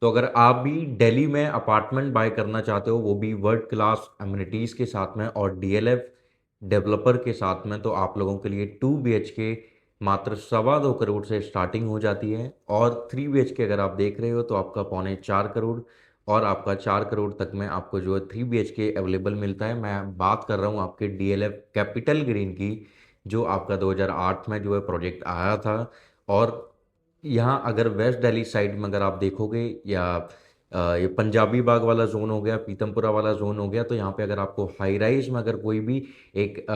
तो अगर आप भी दिल्ली में अपार्टमेंट बाय करना चाहते हो, वो भी वर्ल्ड क्लास एमिनिटीज़ के साथ में और डीएलएफ डेवलपर के साथ में, तो आप लोगों के लिए 2 BHK मात्र 2.25 करोड़ से स्टार्टिंग हो जाती है। और 3 BHK अगर आप देख रहे हो तो आपका 3.25 करोड़ और आपका 4 करोड़ तक में आपको जो है 3 BHK अवेलेबल मिलता है। मैं बात कर रहा हूँ आपके डीएलएफ कैपिटल ग्रीन की, जो आपका 2008 में जो है प्रोजेक्ट आया था। और यहाँ अगर वेस्ट दिल्ली साइड में अगर आप देखोगे, या ये पंजाबी बाग वाला जोन हो गया, पीतमपुरा वाला जोन हो गया, तो यहाँ पे अगर आपको हाई राइज में अगर कोई भी एक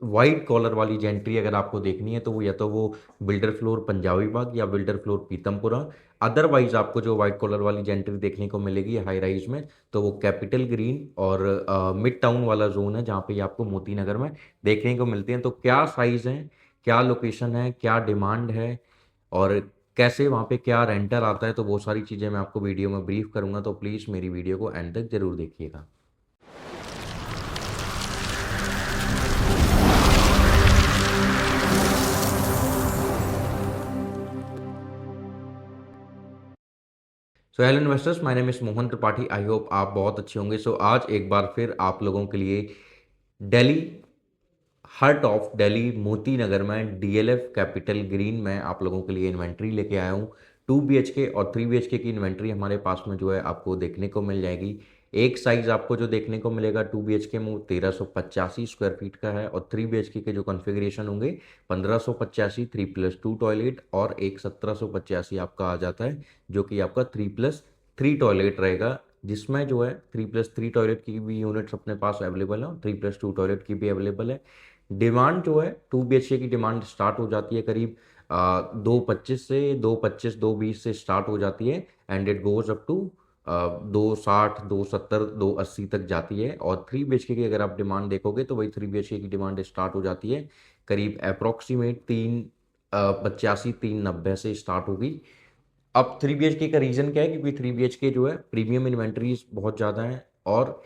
वाइट कॉलर वाली जेंट्री अगर आपको देखनी है, तो वो या तो वो बिल्डर फ्लोर पंजाबी बाग या बिल्डर फ्लोर पीतमपुरा। अदरवाइज आपको जो वाइट कॉलर वाली जेंट्री देखने को मिलेगी हाई राइज में, तो वो कैपिटल ग्रीन और मिड टाउन वाला जोन है, जहाँ पे ये आपको मोती नगर में देखने को मिलती हैं। तो क्या साइज है, क्या लोकेशन है, क्या डिमांड है, और कैसे वहाँ पे क्या रेंटर आता है, तो वो सारी चीज़ें मैं आपको वीडियो में ब्रीफ करूंगा। तो प्लीज़ मेरी वीडियो को एंड तक जरूर देखिएगा। So hello investors, my name is Mohan Tripathi. I hope आप बहुत अच्छे होंगे। सो आज एक बार फिर आप लोगों के लिए दिल्ली, हार्ट ऑफ दिल्ली मोती नगर में डीएलएफ कैपिटल ग्रीन में आप लोगों के लिए इन्वेंट्री लेके आया हूँ। 2 BHK और 3 BHK की इन्वेंट्री हमारे पास में जो है आपको देखने को मिल जाएगी। एक साइज आपको जो देखने को मिलेगा 2 BHK में, वो 1385 स्क्वायर फीट का है। और 3 BHK के जो कॉन्फ़िगरेशन होंगे 1585, 3+2 टॉयलेट, और एक 1785 आपका आ जाता है, जो कि आपका 3+3 टॉयलेट रहेगा। जिसमें जो है 3+3 टॉयलेट की भी यूनिट्स अपने पास अवेलेबल है और 3+2 टॉयलेट की भी अवेलेबल है। डिमांड जो है 2 BHK की डिमांड स्टार्ट हो जाती है करीब 225 से, 220 से स्टार्ट हो जाती है, and it goes up to 260, 270, 280 तक जाती है। और 3 BHK की अगर आप डिमांड देखोगे तो वही 3 BHK की डिमांड स्टार्ट हो जाती है करीब अप्रोक्सीमेट 385, 390 से स्टार्ट होगी। अब 3 BHK का रीज़न क्या है, क्योंकि 3 BHK जो है प्रीमियम इन्वेंट्रीज बहुत ज़्यादा है। और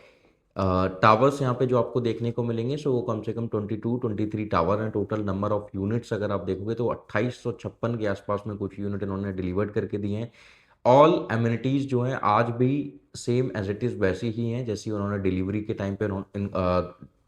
टावर्स यहाँ पे जो आपको देखने को मिलेंगे, सो वो कम से कम 22-23 टावर हैं। टोटल नंबर ऑफ यूनिट्स अगर आप देखोगे तो 2856 के आसपास में कुछ यूनिट इन्होंने डिलीवर्ड करके दिए हैं। ऑल एमिनिटीज़ जो हैं आज भी सेम एज इट इज़ वैसी ही हैं जैसी उन्होंने डिलीवरी के टाइम पे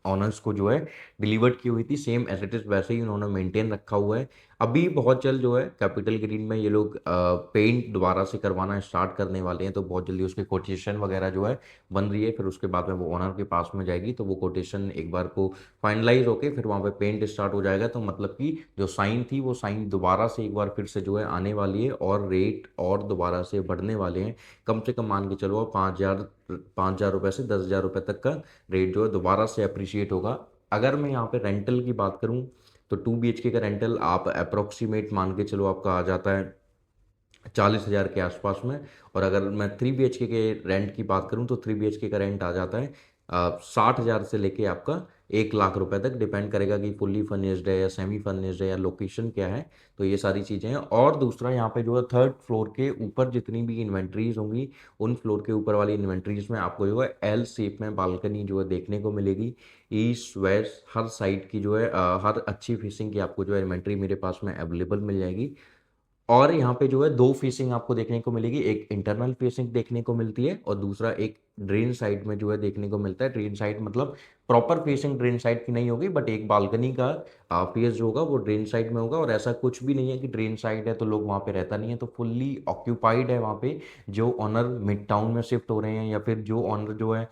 ऑनर्स को जो है डिलीवर्ड की हुई थी, सेम एज इट इज़ वैसे ही उन्होंने मेंटेन रखा हुआ है। अभी बहुत जल्द जो है कैपिटल ग्रीन में ये लोग पेंट दोबारा से करवाना स्टार्ट करने वाले हैं, तो बहुत जल्दी उसके कोटेशन वगैरह जो है बन रही है। फिर उसके बाद में वो ओनर के पास में जाएगी, तो वो कोटेशन एक बार को फाइनलाइज होके फिर वहाँ पे पेंट स्टार्ट हो जाएगा। तो मतलब कि जो साइन थी वो साइन दोबारा से एक बार फिर से जो है आने वाली है, और रेट और दोबारा से बढ़ने वाले हैं। कम से कम मान के चलो 5,000 रुपये से 10,000 रुपये तक का रेट जो है दोबारा से अप्रिशिएट होगा। अगर मैं यहाँ पे रेंटल की बात करूँ, तो 2 BHK का रेंटल आप अप्रोक्सीमेट मान के चलो आपका आ जाता है 40,000 के आसपास में। और अगर मैं 3 BHK के रेंट की बात करूं तो 3 BHK का रेंट आ जाता है 60,000 से लेके आपका 1 लाख रुपए तक, डिपेंड करेगा कि फुल्ली फर्निश्ड है या सेमी फर्निश्ड है या लोकेशन क्या है। तो ये सारी चीज़ें हैं। और दूसरा यहाँ पे जो है थर्ड फ्लोर के ऊपर जितनी भी इन्वेंट्रीज होंगी, उन फ्लोर के ऊपर वाली इन्वेंट्रीज में आपको जो है एल शेप में बालकनी जो है देखने को मिलेगी। ईस्ट वेस्ट हर साइड की जो है हर अच्छी फिशिंग की आपको जो है इन्वेंट्री मेरे पास में अवेलेबल मिल जाएगी। और यहाँ पे जो है दो फेसिंग आपको देखने को मिलेगी, एक इंटरनल फेसिंग देखने को मिलती है और दूसरा एक ड्रेन साइड में जो है देखने को मिलता है। ड्रेन साइड मतलब प्रॉपर फेसिंग ड्रेन साइड की नहीं होगी, बट एक बालकनी का फेस जो होगा वो ड्रेन साइड में होगा। और ऐसा कुछ भी नहीं है कि ड्रेन साइड है तो लोग वहाँ पे रहता नहीं है, तो फुल्ली ऑक्यूपाइड है वहाँ पे। जो ऑनर मिड टाउन में शिफ्ट हो रहे हैं, या फिर जो ऑनर जो है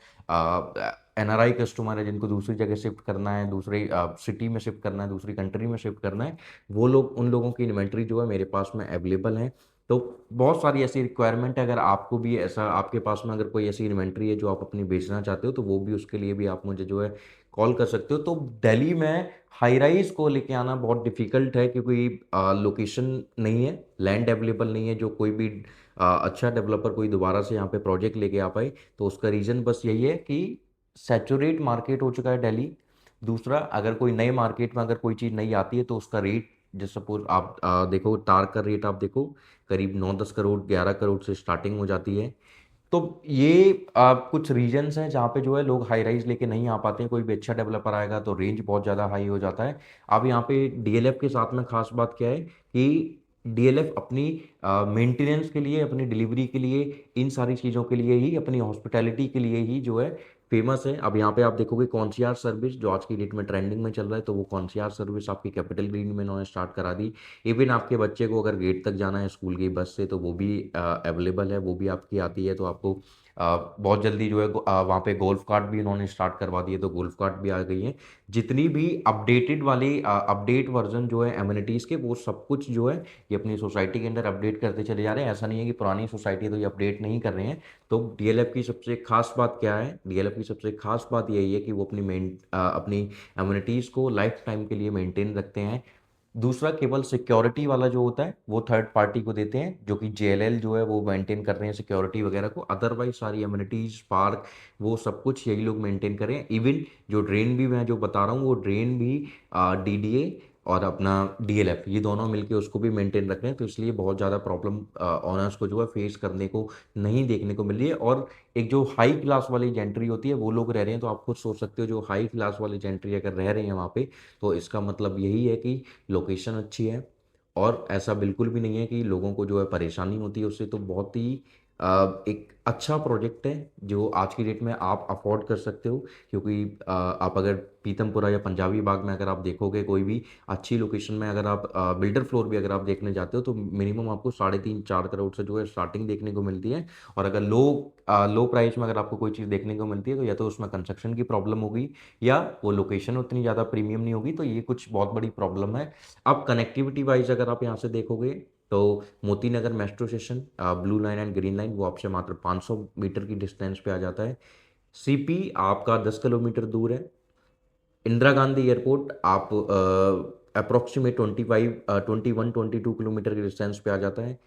एनआरआई कस्टमर है जिनको दूसरी जगह शिफ्ट करना है, दूसरी सिटी में शिफ्ट करना है, दूसरी कंट्री में शिफ्ट करना है, वो लोग, उन लोगों की इन्वेंट्री जो है मेरे पास में अवेलेबल है। तो बहुत सारी ऐसी रिक्वायरमेंट है। अगर आपको भी ऐसा, आपके पास में अगर कोई ऐसी इन्वेंट्री है जो आप अपनी बेचना चाहते हो, तो वो भी, उसके लिए भी आप मुझे जो है कॉल कर सकते हो। तो दिल्ली में हाई राइज को लेके आना बहुत डिफिकल्ट है, क्योंकि लोकेशन नहीं है, लैंड अवेलेबल नहीं है जो कोई भी अच्छा डेवलपर कोई दोबारा से यहाँ पे प्रोजेक्ट लेके आ पाए। तो उसका रीज़न बस यही है कि सैचुरेट मार्केट हो चुका है दिल्ली। दूसरा, अगर कोई नए मार्केट में अगर कोई चीज़ नहीं आती है तो उसका रेट, जैसे सपोज आप देखो तार का रेट आप देखो, करीब 9-10 करोड़, 11 करोड़ से स्टार्टिंग हो जाती है। तो ये कुछ रीजन्स हैं जहाँ पे जो है लोग हाई राइज लेके नहीं आ पाते हैं। कोई भी अच्छा डेवलपर आएगा तो रेंज बहुत ज़्यादा हाई हो जाता है। अब यहाँ पे डीएलएफ के साथ में खास बात क्या है कि डीएलएफ अपनी मेंटेनेंस के लिए, अपनी डिलीवरी के लिए, इन सारी चीज़ों के लिए ही, अपनी हॉस्पिटैलिटी के लिए ही जो है फेमस है। अब यहाँ पे आप देखोगे कॉन्सियर्ज सर्विस जो आज की डेट में ट्रेंडिंग में चल रहा है, तो वो कॉन्सियर्ज सर्विस आपकी कैपिटल ग्रीन में इन्होंने स्टार्ट करा दी। इवन आपके बच्चे को अगर गेट तक जाना है स्कूल की बस से, तो वो भी अवेलेबल है, वो भी आपकी आती है। तो आपको बहुत जल्दी जो है वहाँ पे गोल्फ कार्ट भी इन्होंने स्टार्ट करवा दिए, तो गोल्फ कार्ट भी आ गई हैं। जितनी भी अपडेटेड वाली अपडेट वर्जन जो है एमिनिटीज़ के, वो सब कुछ जो है ये अपनी सोसाइटी के अंदर अपडेट करते चले जा रहे हैं। ऐसा नहीं है कि पुरानी सोसाइटी है तो ये अपडेट नहीं कर रहे हैं। तो डीएलएफ की सबसे खास बात क्या है? डीएलएफ की सबसे खास बात यही है कि वो अपनी एमिनिटीज़ को लाइफ टाइम के लिए मेंटेन रखते हैं। दूसरा, केवल सिक्योरिटी वाला जो होता है वो थर्ड पार्टी को देते हैं, जो कि जेएलएल जो है वो मेंटेन कर रहे हैं सिक्योरिटी वगैरह को। अदरवाइज सारी एमिनिटीज, पार्क, वो सब कुछ यही लोग मेंटेन कर रहे हैं। इवन जो ड्रेन भी मैं जो बता रहा हूँ, वो ड्रेन भी डीडीए और अपना डीएलएफ, ये दोनों मिलके उसको भी मेंटेन रख रहे हैं। तो इसलिए बहुत ज़्यादा प्रॉब्लम ऑनर्स को जो है फेस करने को नहीं देखने को मिल रही है। और एक जो हाई क्लास वाली जेंट्री होती है वो लोग रह रहे हैं, तो आप खुद सोच सकते हो जो हाई क्लास वाली जेंट्री अगर रह रहे हैं वहाँ पे, तो इसका मतलब यही है कि लोकेशन अच्छी है। और ऐसा बिल्कुल भी नहीं है कि लोगों को जो है परेशानी होती है उससे। तो बहुत ही एक अच्छा प्रोजेक्ट है जो आज की डेट में आप अफोर्ड कर सकते हो। क्योंकि आप अगर पीतमपुरा या पंजाबी बाग में अगर आप देखोगे कोई भी अच्छी लोकेशन में, अगर आप बिल्डर फ्लोर भी अगर आप देखने जाते हो, तो मिनिमम आपको 3.5-4 करोड़ से जो है स्टार्टिंग देखने को मिलती है। और अगर लो प्राइस में अगर आपको कोई चीज़ देखने को मिलती है, तो या तो उसमें कंस्ट्रक्शन की प्रॉब्लम होगी, या वो लोकेशन उतनी ज़्यादा प्रीमियम नहीं होगी। तो ये कुछ बहुत बड़ी प्रॉब्लम है। अब कनेक्टिविटी वाइज अगर आप यहाँ से देखोगे, तो Moti Nagar metro station, blue line and green line, वो आपसे मात्र 500 मीटर की डिस्टेंस पे आ जाता है। सीपी आपका 10 किलोमीटर दूर है। इंदिरा गांधी एयरपोर्ट आप अप्रोक्सीमेट 21-22 किलोमीटर के डिस्टेंस पे आ जाता है।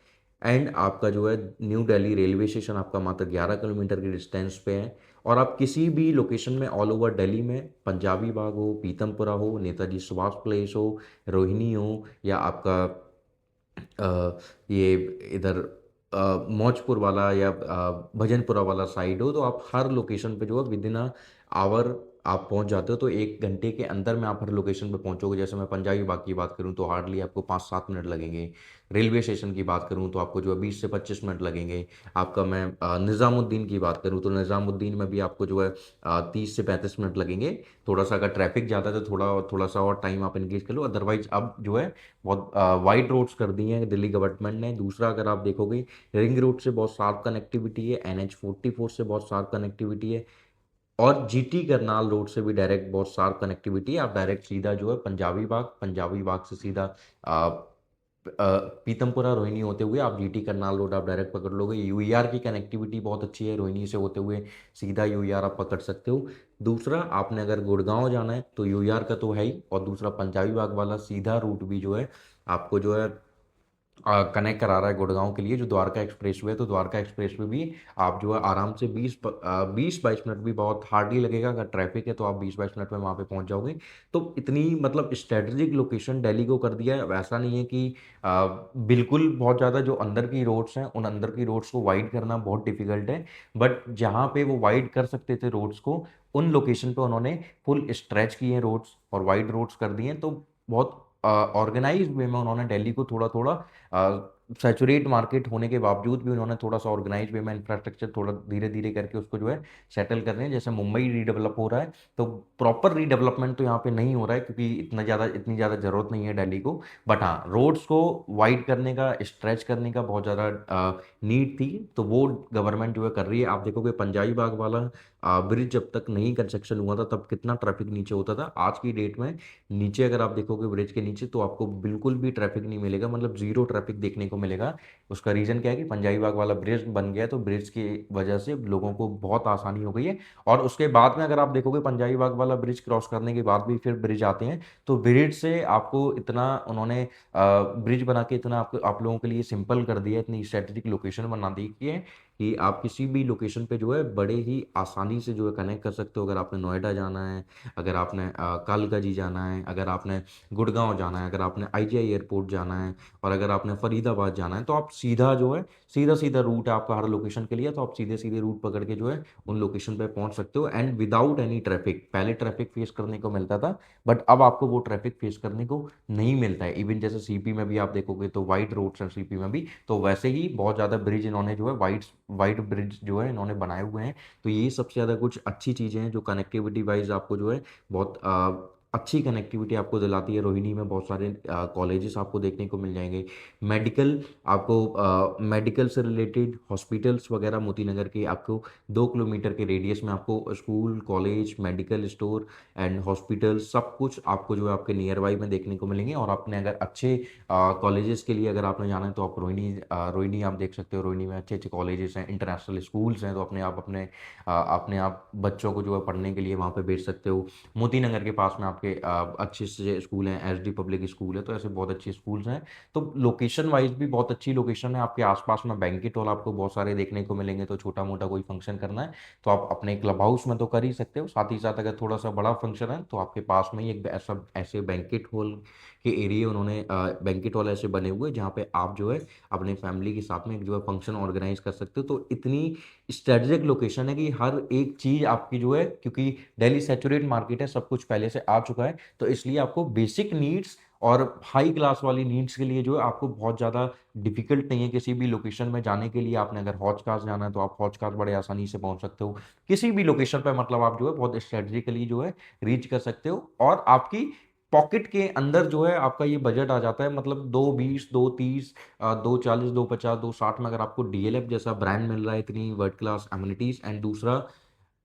एंड आपका जो है न्यू दिल्ली रेलवे स्टेशन आपका मात्र 11 किलोमीटर की डिस्टेंस पे है। और आप किसी भी लोकेशन में ऑल ओवर दिल्ली में, पंजाबी बाग हो, पीतमपुरा हो, नेताजी सुभाष प्लेस हो, रोहिणी हो, या आपका ये इधर मौजपुर वाला या भजनपुरा वाला साइड हो, तो आप हर लोकेशन पे जो है विद इन आवर आप पहुंच जाते हो। तो 1 घंटे के अंदर में आप हर लोकेशन पे पहुंचोगे। जैसे मैं पंजाबी बाग की बात करूं तो हार्डली आपको 5-7 मिनट लगेंगे। रेलवे स्टेशन की बात करूं तो आपको जो है 20 से 25 मिनट लगेंगे। आपका मैं निज़ामुद्दीन की बात करूं तो निज़ामुद्दीन में भी आपको जो है 30 से 35 मिनट लगेंगे। थोड़ा सा अगर ट्रैफिक ज़्यादा है तो थोड़ा सा और टाइम आप इंगेज कर लो। अदरवाइज अब जो है बहुत वाइड रोड्स कर दी हैं दिल्ली गवर्नमेंट ने। दूसरा, अगर आप देखोगे रिंग रोड से बहुत शार्प कनेक्टिविटी है, NH 44 से बहुत शार्प कनेक्टिविटी है, और जीटी करनाल रोड से भी डायरेक्ट बहुत शार्प कनेक्टिविटी है। आप डायरेक्ट सीधा जो है पंजाबी बाग से सीधा पीतमपुरा रोहिणी होते हुए आप जीटी करनाल रोड आप डायरेक्ट पकड़ लोगे। यूईआर की कनेक्टिविटी बहुत अच्छी है, रोहिणी से होते हुए सीधा यूईआर आप पकड़ सकते हो। दूसरा, आपने अगर गुड़गांव जाना है तो यूईआर का तो है ही, और दूसरा पंजाबी बाग वाला सीधा रूट भी जो है आपको जो है कनेक्ट करा रहा है गुड़गांव के लिए, जो द्वारका एक्सप्रेस वे है। तो द्वारका एक्सप्रेस वे भी आप जो है आराम से 20-22 मिनट भी बहुत हार्डली लगेगा। अगर ट्रैफिक है तो आप 20-22 मिनट में वहाँ पे पहुँच जाओगे। तो इतनी मतलब स्ट्रेटेजिक लोकेशन दिल्ली को कर दिया है। अब ऐसा नहीं है कि बिल्कुल बहुत ज़्यादा जो अंदर की रोड्स हैं, उन अंदर की रोड्स को वाइड करना बहुत डिफिकल्ट है। बट जहाँ पे वो वाइड कर सकते थे रोड्स को, उन लोकेशन पे उन्होंने फुल स्ट्रेच किए हैं रोड्स और वाइड रोड्स कर दिए हैं। तो बहुत ऑर्गेनाइज्ड वे में उन्होंने दिल्ली को थोड़ा थोड़ा सैचुरेट मार्केट होने के बावजूद भी उन्होंने थोड़ा सा ऑर्गेनाइज वे में इंफ्रास्ट्रक्चर थोड़ा धीरे धीरे करके उसको जो है सेटल कर रहे हैं। जैसे मुंबई रीडेवलप हो रहा है, तो प्रॉपर रीडेवलपमेंट तो यहाँ पे नहीं हो रहा है, क्योंकि इतनी ज़्यादा ज़रूरत नहीं है दिल्ली को। बट हाँ, रोड्स को वाइड करने का, स्ट्रेच करने का बहुत ज़्यादा नीड थी, तो वो गवर्नमेंट जो है कर रही है। आप देखोगे पंजाबी बाग वाला ब्रिज जब तक नहीं कंस्ट्रक्शन हुआ था तब कितना ट्रैफिक नीचे होता था। आज की डेट में नीचे अगर आप देखोगे ब्रिज के नीचे, तो आपको बिल्कुल भी ट्रैफिक नहीं मिलेगा, मतलब जीरो ट्रैफिक देखने को मिलेगा। उसका रीज़न क्या है कि पंजाबी बाग वाला ब्रिज बन गया है, तो ब्रिज की वजह से लोगों को बहुत आसानी हो गई है। और उसके बाद में अगर आप देखोगे पंजाबी बाग वाला ब्रिज क्रॉस करने के बाद भी फिर ब्रिज आते हैं, तो ब्रिज से आपको इतना उन्होंने ब्रिज बना के इतना आप लोगों के लिए सिंपल कर दिया है, इतनी स्ट्रेटेजिक लोकेशन बना दी है कि आप किसी भी लोकेशन पे जो है बड़े ही आसानी से जो है कनेक्ट कर सकते हो। अगर आपने नोएडा जाना है, अगर आपने कालकाजी जाना है, अगर आपने गुड़गांव जाना है, अगर आपने आईजीआई एयरपोर्ट जाना है और अगर आपने फरीदाबाद जाना है, तो आप सीधा जो है सीधा सीधा रूट है आपका हर लोकेशन के लिए, तो आप सीधे सीधे रूट पकड़ के जो है उन लोकेशन पे पहुंच सकते हो एंड विदाउट एनी ट्रैफिक। पहले ट्रैफिक फेस करने को मिलता था, बट अब आपको वो ट्रैफिक फेस करने को नहीं मिलता है। इवन जैसे सीपी में भी आप देखोगे तो वाइड रोड्स हैं सीपी में भी, तो वैसे ही बहुत ज़्यादा ब्रिज इन्होंने जो है वाइड वाइड ब्रिज जो है इन्होंने बनाए हुए हैं। तो ये सबसे ज़्यादा कुछ अच्छी चीज़ें हैं जो कनेक्टिविटी वाइज आपको जो है बहुत अच्छी कनेक्टिविटी आपको दिलाती है। रोहिणी में बहुत सारे कॉलेजेस आपको देखने को मिल जाएंगे। मेडिकल आपको मेडिकल से रिलेटेड हॉस्पिटल्स वगैरह मोती नगर के आपको 2 किलोमीटर के रेडियस में आपको school, college, medical store and hospital सब कुछ आपको जो है आपके नियर बाई में देखने को मिलेंगे। और आपने अगर अच्छे कॉलेजेस के लिए अगर आपने जाना है तो आप रोहिणी आप देख सकते हो। रोहिणी में अच्छे अच्छे कॉलेजेस हैं, इंटरनेशनल स्कूल्स हैं, तो अपने आप बच्चों को जो है पढ़ने के लिए वहाँ पे भेज सकते हो। मोती नगर के पास में आपके अच्छे से स्कूल हैं, एसडी पब्लिक स्कूल है, तो ऐसे बहुत अच्छे स्कूल्स हैं। तो लोकेशन वाइज भी बहुत अच्छी लोकेशन है। आपके आसपास में बैंकेट हॉल आपको बहुत सारे देखने को मिलेंगे, तो छोटा मोटा कोई फंक्शन करना है तो आप अपने क्लब हाउस में तो कर ही सकते हो, साथ ही साथ अगर थोड़ा सा बड़ा फंक्शन है तो आपके पास में ही एक ऐसा ऐसे बैंकेट हॉल के एरिया उन्होंने बैंकेट हॉल ऐसे बने हुए हैं जहाँ पे आप जो है अपने फैमिली के साथ में एक जो है फंक्शन ऑर्गेनाइज कर सकते हो। तो इतनी स्ट्रेटेजिक लोकेशन है कि हर एक चीज़ आपकी जो है, क्योंकि दिल्ली सैचुरेट मार्केट है, सब कुछ पहले से आ चुका है, तो इसलिए आपको बेसिक नीड्स और हाई क्लास वाली नीड्स के लिए जो है आपको बहुत ज़्यादा डिफिकल्ट नहीं है किसी भी लोकेशन में जाने के लिए। आपने अगर हौज खास जाना है तो आप हौज खास बड़े आसानी से पहुंच सकते हो। किसी भी लोकेशन पर मतलब आप जो है बहुत स्ट्रेटजिकली जो है रीच कर सकते हो। और आपकी पॉकेट के अंदर जो है आपका ये बजट आ जाता है, मतलब 220, 230, 240, 250, 260 में अगर आपको डीएलएफ जैसा ब्रांड मिल रहा है, इतनी वर्ल्ड क्लास एमिनिटीज, एंड दूसरा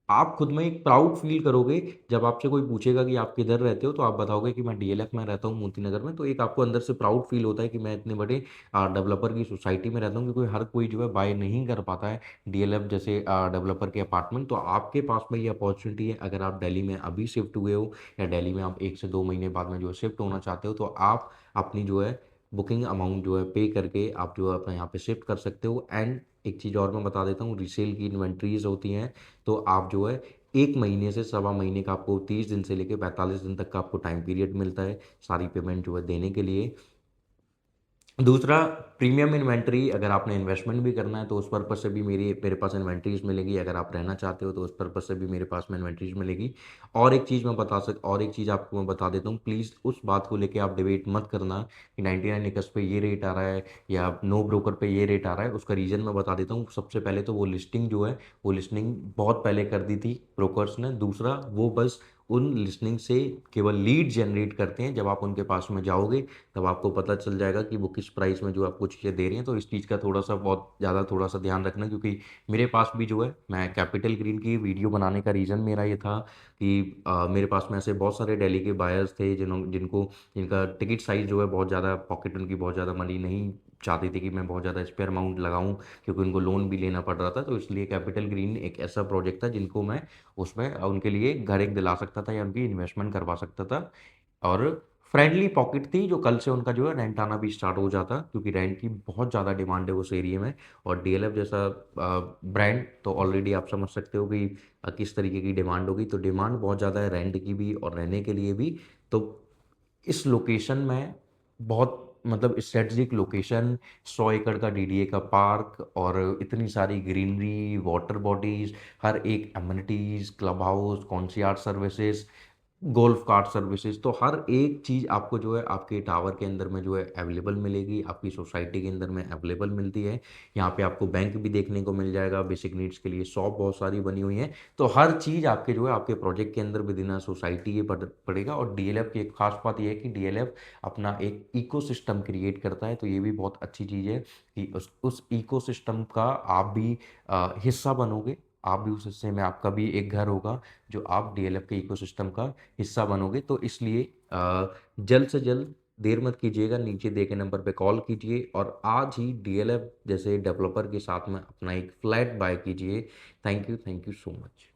आप खुद में एक प्राउड फील करोगे जब आपसे कोई पूछेगा कि आप किधर रहते हो, तो आप बताओगे कि मैं डीएलएफ में रहता हूँ मोती नगर में। तो एक आपको अंदर से प्राउड फील होता है कि मैं इतने बड़े डेवलपर की सोसाइटी में रहता हूँ, क्योंकि हर कोई जो है बाय नहीं कर पाता है डीएलएफ जैसे डेवलपर के अपार्टमेंट। तो आपके पास में ये अपॉर्चुनिटी है। अगर आप दिल्ली में अभी शिफ्ट हुए हो या दिल्ली में आप 1 से 2 महीने बाद में जो है शिफ्ट होना चाहते हो, तो आप अपनी जो है बुकिंग अमाउंट जो है पे करके आप जो है अपना यहाँ पे शिफ्ट कर सकते हो। एंड एक चीज़ और मैं बता देता हूँ, रीसेल की इन्वेंट्रीज होती हैं, तो आप जो है 1 महीने से 1.25 महीने का आपको 30 दिन से लेकर 45 दिन तक का आपको टाइम पीरियड मिलता है सारी पेमेंट जो है देने के लिए। दूसरा, प्रीमियम इन्वेंट्री, अगर आपने इन्वेस्टमेंट भी करना है तो उस पर्पज़ से भी मेरे पास इन्वेंट्रीज मिलेगी। अगर आप रहना चाहते हो तो उस पर्पज़ से भी मेरे पास में इन्वेंट्रीज मिलेगी। और एक चीज़ आपको मैं बता देता हूँ, प्लीज़ उस बात को लेके आप डिबेट मत करना कि 99 पे ये रेट आ रहा है या नो ब्रोकर पे ये रेट आ रहा है। उसका रीज़न मैं बता देता हूँ। सबसे पहले तो वो लिस्टिंग जो है वो लिस्टिंग बहुत पहले कर दी थी ब्रोकर्स ने। दूसरा, वो बस उन लिस्टिंग से केवल लीड जनरेट करते हैं। जब आप उनके पास में जाओगे तब आपको पता चल जाएगा कि वो किस प्राइस में जो आपको चीज़ें दे रही हैं। तो इस चीज़ का थोड़ा सा बहुत ज़्यादा थोड़ा सा ध्यान रखना, क्योंकि मेरे पास भी जो है, मैं कैपिटल ग्रीन की वीडियो बनाने का रीज़न मेरा ये था कि मेरे पास में ऐसे बहुत सारे दिल्ली के बायर्स थे जिनका टिकट साइज़ जो है बहुत ज़्यादा, पॉकेट उनकी बहुत ज़्यादा मनी नहीं चाहती थी कि मैं बहुत ज़्यादा स्पेयर अमाउंट लगाऊं, क्योंकि उनको लोन भी लेना पड़ रहा था। तो इसलिए कैपिटल ग्रीन एक ऐसा प्रोजेक्ट था जिनको मैं उसमें उनके लिए घर एक दिला सकता था या उनकी इन्वेस्टमेंट करवा सकता था। और फ्रेंडली पॉकेट थी जो कल से उनका जो है रेंट आना भी स्टार्ट हो जाता, क्योंकि रेंट की बहुत ज़्यादा डिमांड है उस एरिया में। और डीएलएफ जैसा ब्रांड तो ऑलरेडी आप समझ सकते हो कि किस तरीके की डिमांड होगी। तो डिमांड बहुत ज़्यादा है रेंट की भी और रहने के लिए भी। तो इस लोकेशन में बहुत मतलब स्ट्रेटजिक लोकेशन, 100 एकड़ का डीडीए का पार्क और इतनी सारी ग्रीनरी, वाटर बॉडीज, हर एक amenities, club house, concierge services, golf cart services, तो हर एक चीज़ आपको जो है आपके टावर के अंदर में जो है अवेलेबल मिलेगी, आपकी सोसाइटी के अंदर में अवेलेबल मिलती है। यहाँ पे आपको बैंक भी देखने को मिल जाएगा, बेसिक नीड्स के लिए शॉप बहुत सारी बनी हुई हैं। तो हर चीज़ आपके जो है आपके प्रोजेक्ट के अंदर विद इन सोसाइटी ये पड़ेगा। और डीएलएफ की एक खास बात यह है कि डीएलएफ अपना एक इकोसिस्टम क्रिएट करता है। तो ये भी बहुत अच्छी चीज़ है कि उस इकोसिस्टम का आप भी हिस्सा बनोगे। आप भी उस हिस्से में, आपका भी एक घर होगा जो आप डीएलएफ के इकोसिस्टम का हिस्सा बनोगे। तो इसलिए जल्द से जल्द देर मत कीजिएगा, नीचे दिए गए नंबर पे कॉल कीजिए और आज ही डीएलएफ जैसे डेवलपर के साथ में अपना एक फ्लैट बाय कीजिए। Thank you so much.